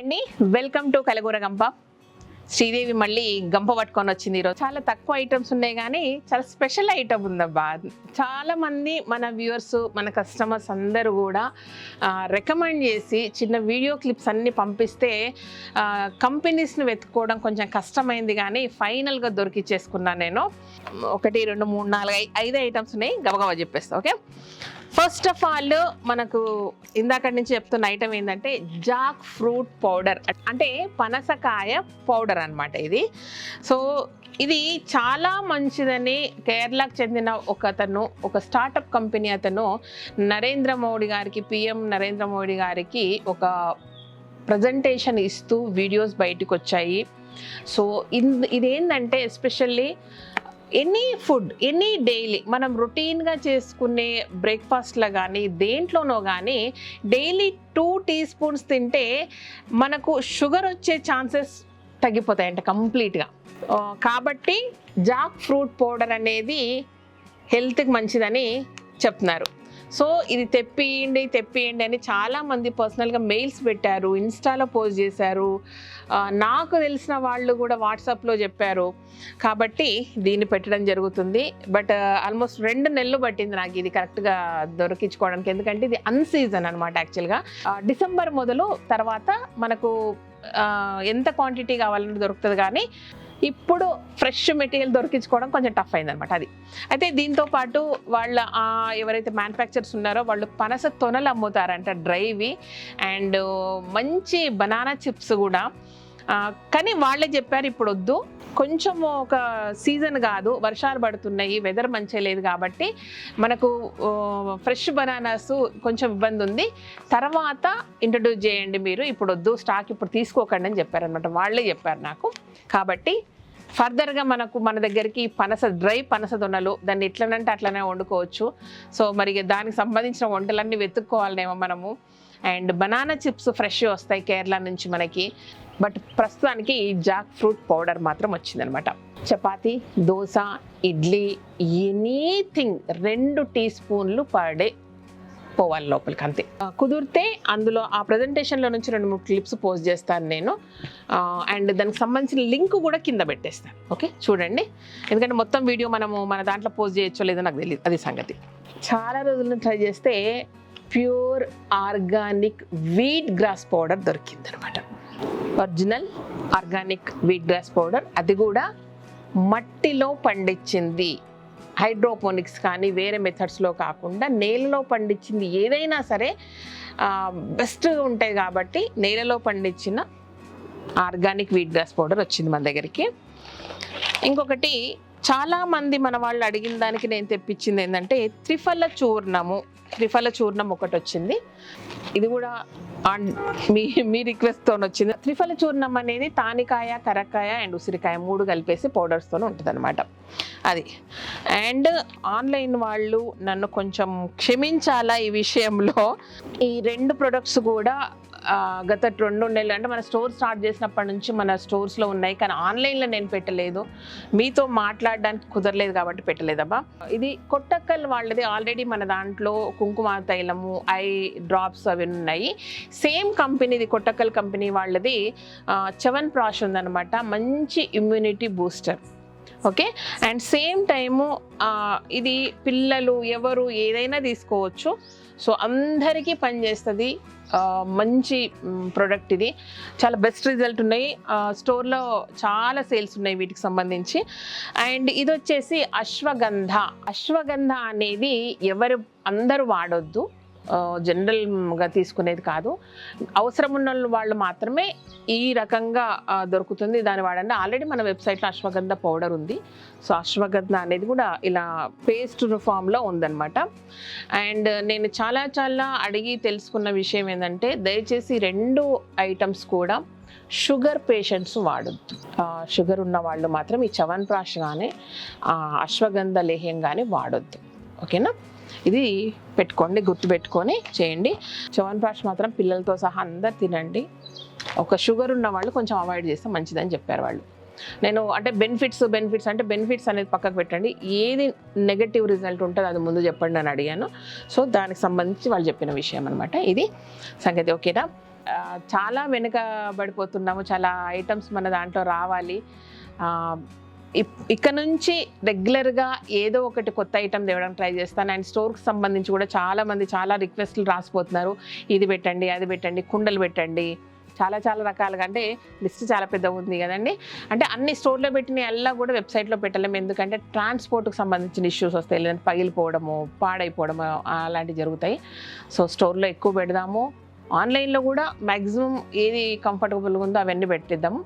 అండి, welcome to కలగూర గంప. శ్రీదేవి మళ్ళీ గంప పట్టుకొని వచ్చింది ఈరోజు. చాలా తక్కువ ఐటమ్స్ ఉన్నాయి కానీ చాలా స్పెషల్ ఐటమ్ ఉందబ్బా. చాలా మంది మన వ్యూవర్స్, మన కస్టమర్స్ అందరూ కూడా రికమెండ్ చేసి చిన్న వీడియో క్లిప్స్ అన్ని పంపిస్తే కంపెనీస్ని వెతుక్కోవడం కొంచెం కష్టమైంది, కానీ ఫైనల్గా దొరికిచ్చేసుకున్నాను నేను. 1 2 3 4 5 ఐటమ్స్ ఉన్నాయి, గబగబా చెప్పేస్తా. ఓకే, ఫస్ట్ ఆఫ్ ఆల్ మనకు ఇందాక నుంచి చెప్తున్న ఐటమ్ ఏంటంటే జాక్ ఫ్రూట్ పౌడర్, అంటే పనసకాయ పౌడర్ అన్నమాట ఇది. సో ఇది చాలా మంచిదని కేరళకు చెందిన ఒక స్టార్టప్ కంపెనీ అతను నరేంద్ర మోడీ గారికి, పిఎం నరేంద్ర మోడీ గారికి ఒక ప్రజెంటేషన్ ఇస్తూ వీడియోస్ బయటకు వచ్చాయి. సో ఇదేంటంటే especially any food, any daily మనం రొటీన్గా చేసుకునే బ్రేక్ఫాస్ట్లో కానీ దేంట్లోనో కానీ డైలీ 2 teaspoons తింటే మనకు షుగర్ వచ్చే ఛాన్సెస్ తగ్గిపోతాయంట కంప్లీట్గా. కాబట్టి జాక్ ఫ్రూట్ పౌడర్ అనేది హెల్త్కి మంచిదని చెప్తున్నారు. సో ఇది తెప్పియండి అని చాలామంది పర్సనల్గా మెయిల్స్ పెట్టారు, ఇన్స్టాలో పోస్ట్ చేశారు, నాకు తెలిసిన వాళ్ళు కూడా వాట్సాప్లో చెప్పారు. కాబట్టి దీన్ని పెట్టడం జరుగుతుంది. బట్ ఆల్మోస్ట్ 2 నెలలు పట్టింది నాకు ఇది కరెక్ట్గా దొరికించుకోవడానికి, ఎందుకంటే ఇది అన్సీజన్ అనమాట. యాక్చువల్గా డిసెంబర్ మొదలు తర్వాత మనకు ఎంత క్వాంటిటీ కావాలని దొరుకుతుంది, కానీ ఇప్పుడు ఫ్రెష్ మెటీరియల్ దొరికించుకోవడం కొంచెం టఫ్ అయిందనమాట. అది అయితే దీంతో పాటు వాళ్ళ ఎవరైతే మ్యానుఫ్యాక్చర్స్ ఉన్నారో వాళ్ళు పనస తొనలు అమ్ముతారంట, డ్రైవి, అండ్ మంచి బనానా చిప్స్ కూడా. కానీ వాళ్ళే చెప్పారు ఇప్పుడు వద్దు, కొంచెం ఒక సీజన్ కాదు, వర్షాలు పడుతున్నాయి, వెదర్ మంచిగా లేదు, కాబట్టి మనకు ఫ్రెష్ బనానాస్ కొంచెం ఇబ్బంది ఉంది, తర్వాత ఇంట్రడ్యూస్ చేయండి మీరు, ఇప్పుడు వద్దు, స్టాక్ ఇప్పుడు తీసుకోకండి అని చెప్పారనమాట. వాళ్ళే చెప్పారు నాకు. కాబట్టి ఫర్దర్గా మన దగ్గరికి డ్రై పనస దొన్నలు, దాన్ని ఎట్లనంటే అట్లనే వండుకోవచ్చు. సో మరి దానికి సంబంధించిన వంటలన్నీ వెతుక్కోవాలనేమో మనము. అండ్ బనానా చిప్స్ ఫ్రెష్ వస్తాయి కేరళ నుంచి మనకి. బట్ ప్రస్తుతానికి ఈ జాక్ ఫ్రూట్ పౌడర్ మాత్రం వచ్చిందనమాట. Chapati, dosa, idli, anything 2 teaspoons per day పోవాలి లోపలికి, అంతే. కుదిరితే అందులో ఆ ప్రజెంటేషన్లో నుంచి 2-3 clips పోస్ట్ చేస్తాను నేను. అండ్ దానికి సంబంధించిన లింక్ కూడా కింద పెట్టేస్తాను. ఓకే, చూడండి, ఎందుకంటే మొత్తం వీడియో మన దాంట్లో పోస్ట్ చేయొచ్చో లేదో నాకు తెలియదు, అది సంగతి. చాలా రోజులను ట్రై చేస్తే pure organic wheat grass powder దొరికిందనమాట. Original organic wheat grass powder, అది కూడా మట్టిలో పండించింది, హైడ్రోపోనిక్స్ కానీ వేరే మెథడ్స్లో కాకుండా నేలలో పండించింది. ఏదైనా సరే బెస్ట్ ఉంటాయి కాబట్టి నేలలో పండించిన ఆర్గానిక్ వీట్ గ్రాస్ పౌడర్ వచ్చింది మన దగ్గరికి. ఇంకొకటి చాలామంది మన వాళ్ళు అడిగిన దానికి నేను తెప్పించింది ఏంటంటే త్రిఫల చూర్ణం ఒకటి వచ్చింది. ఇది కూడా మీ రిక్వెస్ట్తో వచ్చింది. త్రిఫల చూర్ణం అనేది తానికాయ, కరక్కాయ అండ్ ఉసిరికాయ 3 కలిపేసి పౌడర్స్తో ఉంటుంది అనమాట అది. అండ్ ఆన్లైన్ వాళ్ళు నన్ను కొంచెం క్షమించాలా ఈ విషయంలో. ఈ 2 ప్రొడక్ట్స్ కూడా గత 2 నెలలు, అంటే మన స్టోర్ స్టార్ట్ చేసినప్పటి నుంచి మన స్టోర్స్లో ఉన్నాయి, కానీ ఆన్లైన్లో నేను పెట్టలేదు, మీతో మాట్లాడడానికి కుదరలేదు కాబట్టి పెట్టలేదబ్బా. ఇది కొట్టక్కల్ వాళ్ళది, ఆల్రెడీ మన దాంట్లో కుంకుమ తైలము, ఐ డ్రాప్స్ అవి ఉన్నాయి. సేమ్ కంపెనీది, కొట్టక్కల్ కంపెనీ వాళ్ళది చ్యవన్ప్రాష్ ఉందన్నమాట, మంచి immunity booster. Okay, and same time ఇది పిల్లలు ఎవరు ఏదైనా తీసుకోవచ్చు. సో అందరికీ పనిచేస్తుంది, మంచి ప్రోడక్ట్ ఇది, చాలా బెస్ట్ రిజల్ట్ ఉన్నాయి. స్టోర్లో చాలా సేల్స్ ఉన్నాయి వీటికి సంబంధించి. అండ్ ఇది వచ్చేసి అశ్వగంధ అనేది అందరూ వాడొద్దు, జనరల్గా తీసుకునేది కాదు, అవసరం ఉన్న వాళ్ళు మాత్రమే ఈ రకంగా దొరుకుతుంది, దాన్ని వాడండి. ఆల్రెడీ మన వెబ్సైట్లో అశ్వగంధ పౌడర్ ఉంది. సో అశ్వగంధ అనేది కూడా ఇలా పేస్ట్ ఫామ్లో ఉందన్నమాట. అండ్ నేను చాలా అడిగి తెలుసుకున్న విషయం ఏంటంటే, దయచేసి 2 ఐటమ్స్ కూడా షుగర్ పేషెంట్స్ వాడొద్దు. షుగర్ ఉన్న వాళ్ళు మాత్రం ఈ చ్యవన్ప్రాష్ కానీ అశ్వగంధ లేహ్యం కానీ వాడొద్దు. ఓకేనా, ఇది పెట్టుకోండి, గుర్తుపెట్టుకొని చేయండి. చ్యవన్ప్రాష్ మాత్రం పిల్లలతో సహా అందరు తినండి. ఒక షుగర్ ఉన్న వాళ్ళు కొంచెం అవాయిడ్ చేస్తే మంచిదని చెప్పారు వాళ్ళు. నేను అంటే బెనిఫిట్స్ అంటే బెనిఫిట్స్ అనేది పక్కకు పెట్టండి, ఏది నెగటివ్ రిజల్ట్ ఉంటుందో అది ముందు చెప్పండి అని అడిగాను. సో దానికి సంబంధించి వాళ్ళు చెప్పిన విషయం అనమాట ఇది సంగతి. ఓకేనా, చాలా వెనుకబడిపోతున్నాము. చాలా ఐటమ్స్ మన దాంట్లో రావాలి. ఇక్కడ నుంచి రెగ్యులర్గా ఏదో ఒకటి కొత్త ఐటమ్ తేవడానికి ట్రై చేస్తాను. అండ్ స్టోర్కి సంబంధించి కూడా చాలామంది చాలా రిక్వెస్ట్లు రాసిపోతున్నారు. ఇది పెట్టండి, అది పెట్టండి, కుండలు పెట్టండి, చాలా చాలా రకాలుగా. అంటే లిస్ట్ చాలా పెద్దగా ఉంది కదండి. అంటే అన్ని స్టోర్లో పెట్టిన అలా కూడా వెబ్సైట్లో పెట్టలేము. ఎందుకంటే ట్రాన్స్పోర్ట్కి సంబంధించిన ఇష్యూస్ వస్తాయి, లేదంటే పగిలిపోవడము, పాడైపోవడము అలాంటివి జరుగుతాయి. సో స్టోర్లో ఎక్కువ పెడదాము. ఆన్లైన్లో కూడా మ్యాక్సిమం ఏది కంఫర్టబుల్గా ఉందో అవన్నీ పెట్టిద్దాము.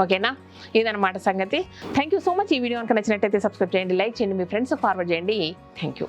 ఓకేనా? ఇదన్నమాట సంగతి. Thank you so much. ఈ వీడియో కనుక నచ్చినట్టయితే సబ్స్క్రైబ్ చేయండి, లైక్ చేయండి, మీ ఫ్రెండ్స్ ఫార్వర్డ్ చేయండి. Thank you.